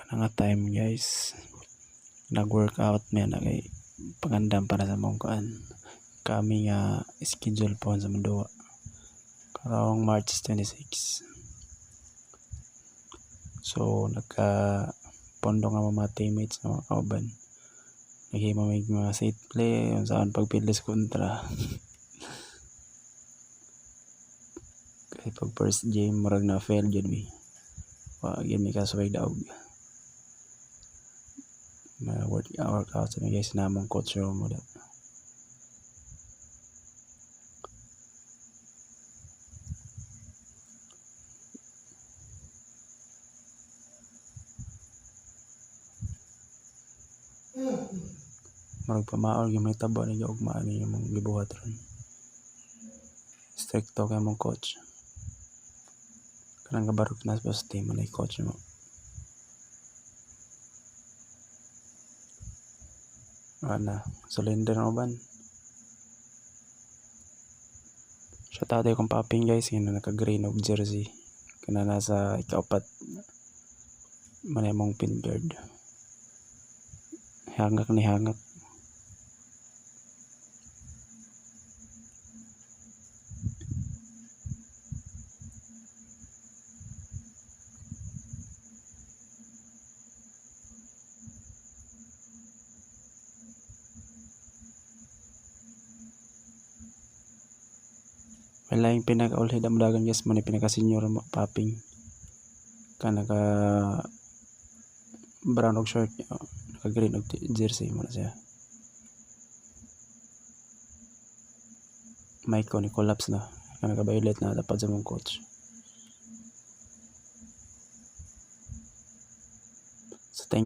nga time guys, nag-workout may kay pagandam para sa mong kuan kami nga schedule po sa Manduwa karong March 26. So nagka pondo nga mga teammates nga mga kauban, naghimo may mga set play saan pagpidlis kontra. Kay pag first game murag na fail jud mi, wa gyud mi kasway daog. Workout sa guys na mong coach mo da. Marag pamaol yung may tabo na yung ugma ni yung gibuhat ron. Stricto kay mong coach. Kanang kabarok na sa team na coach mo. Ana, cylinder mo ban. Shout out kong paping guys, yun na naka-green of jersey. Kana nasa ikaapat manay mong pin guard. Hangak ni hangak. Wala yung pinaka-all-head amdagan guys mo ni pinaka-senior paping. Ka naka brown og shirt, naka green og jersey mo na siya. Mic ko ni collapse na. Ka naka violet na dapat sa mong coach. So thank